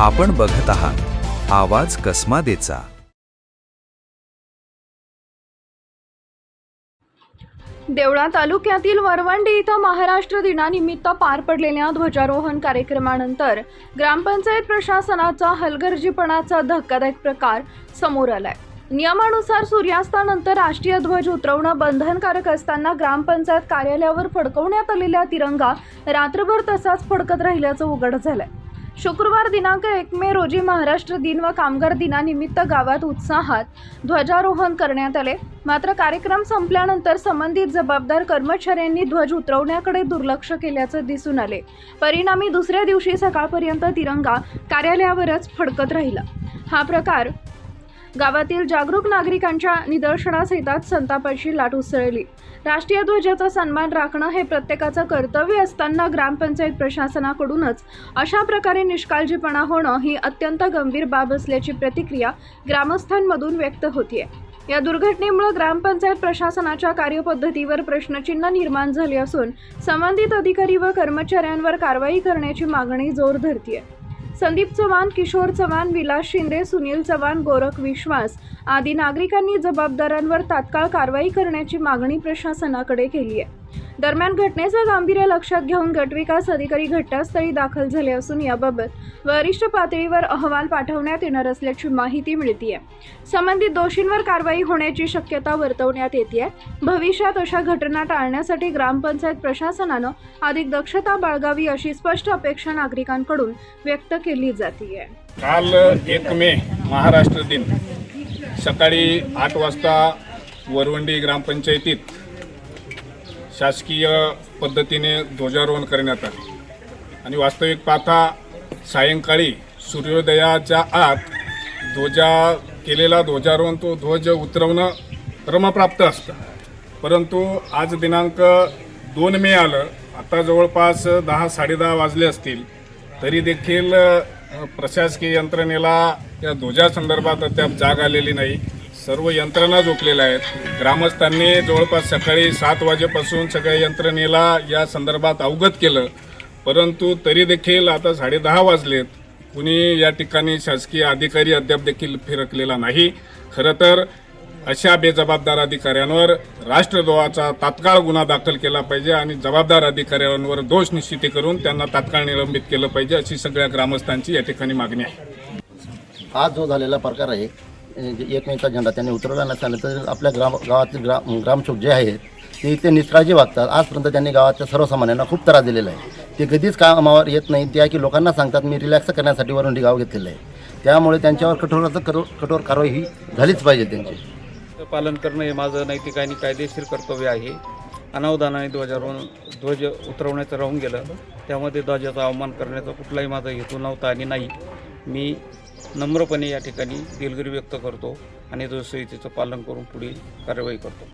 आपण बघत आहात आवाज कसमादेचा। देवळा तालुक्यातील वरवंडी इथं महाराष्ट्र दिनानिमित्त पार पडलेल्या ध्वजारोहण कार्यक्रमानंतर ग्रामपंचायत प्रशासनाचा हलगर्जीपणाचा धक्कादायक प्रकार समोर आलाय। नियमानुसार सूर्यास्तानंतर राष्ट्रीय ध्वज उतरवणं बंधनकारक असताना ग्रामपंचायत कार्यालयावर फडकवण्यात आलेला तिरंगा रात्रभर तसाच फडकत राहिल्याचं उघड झालंय। शुक्रवार दिनांक 1 मे रोजी महाराष्ट्र दिन व कामगार दिनानिमित्त गावात उत्साहात ध्वजारोहण करण्यात आले। मात्र कार्यक्रम संपल्यानंतर संबंधित जबाबदार कर्मचाऱ्यांनी ध्वज उतरवण्याकडे दुर्लक्ष केल्याचं दिसून आले। परिणामी दुसऱ्या दिवशी सकाळपर्यंत तिरंगा कार्यालयावरच फडकत राहिला। हा प्रकार गावातील जागरूक नागरिकांच्या निदर्शनास येताच संतापाची लाट उसळली। राष्ट्रीय ध्वजाचा सन्मान राखणं हे प्रत्येकाचं कर्तव्य असताना ग्रामपंचायत प्रशासनाकडूनच अशा प्रकारे निष्काळजीपणा होणं ही अत्यंत गंभीर बाब असल्याची प्रतिक्रिया ग्रामस्थांमधून व्यक्त होतीये। या दुर्घटनेमुळे ग्रामपंचायत प्रशासनाच्या कार्यपद्धतीवर प्रश्नचिन्ह निर्माण झाले असून संबंधित अधिकारी व कर्मचाऱ्यांवर कारवाई करण्याची मागणी जोर धरतीये। संदीप चव्हाण, किशोर चव्हाण, विलास शिंदे, सुनील चव्हाण, गोरख विश्वास आदी नागरिकांनी जबाबदारांवर तात्काळ कारवाई करण्याची मागणी प्रशासनाकडे केली आहे। दरम्यान घटनेचं गांभीर्य लक्षात घेऊन गटविकास अधिकारी घटनास्थळी दाखल झाले असून याबाबत वरिष्ठ पातळीवर अहवाल पाठवण्यात येणार असल्याची माहिती मिळते आहे। संबंधित दोषींवर कारवाई होण्याची शक्यता वर्तवण्यात येते आहे। भविष्यात अशा घटना टाळण्यासाठी ग्रामपंचायत प्रशासनानं अधिक दक्षता बाळगावी अशी स्पष्ट अपेक्षा नागरिकांकडून व्यक्त केली जाते। काल 1 मे महाराष्ट्र दिन सकाळी 8 वाजता वरवंडी ग्रामपंचायतीत शासकीय पद्धतीने ध्वजारोहण करण्यात आले आणि वास्तविक पाहता सायंकाळी सूर्योदयाच्या आत केलेला ध्वजारोहण तो ध्वज उतरवणं क्रमप्राप्त असतं। परंतु आज दिनांक 2 मे आलं, आता जवळपास 10-10:30 वाजले असतील, तरी देखील प्रशासकीय यंत्रणेला या ध्वजासंदर्भात अद्याप जाग आलेली नाही। सर्व यंत्रणा झोपलेल्या आहेत। ग्रामस्थांनी जवळपास सकाळी 7 वाजेपासून सगळ्या यंत्रणेला या संदर्भात अवगत केलं, परंतु तरी देखील आता 10:30 वाजलेत, कुणी या ठिकाणी शासकीय अधिकारी अद्याप देखील फिरकलेला नाही। खरं तर अशा बेजबाबदार अधिकाऱ्यांवर राष्ट्रद्रोहाचा तात्काळ गुन्हा दाखल केला पाहिजे आणि जबाबदार अधिकाऱ्यांवर दोष निश्चिती करून त्यांना तात्काळ निलंबित केलं पाहिजे, अशी सगळ्या ग्रामस्थांची या ठिकाणी मागणी आहे। आज जो झालेला प्रकार आहे, 1 मेचा झेंडा त्यांनी उतरवला नसल्यानं तर आपल्या गावातील ग्रामसेवक जे आहेत ते इथे निष्काळजी वागतात। आजपर्यंत त्यांनी गावाच्या सर्वसामान्यांना खूप त्रास दिलेला आहे। ते कधीच कामावर येत नाही, ते आहे की लोकांना सांगतात मी रिलॅक्स करण्यासाठी वरवंडी गाव घेतलेलं आहे। त्यामुळे त्यांच्यावर कठोर कारवाई ही झालीच पाहिजे। त्यांची पालन करणं हे माझं नैतिक आणि कायदेशीर कर्तव्य आहे। अनावधानाने ध्वज उतरवण्याचं राहून गेलं, त्यामध्ये ध्वजाचा अवमान करण्याचा कुठलाही माझा हेतू नव्हता आणि नाही। मी नम्रपणे या ठिकाणी दिलगिरी व्यक्त करतो आणि ध्वजसंहितेचं पालन करून पुढील कारवाई करतो।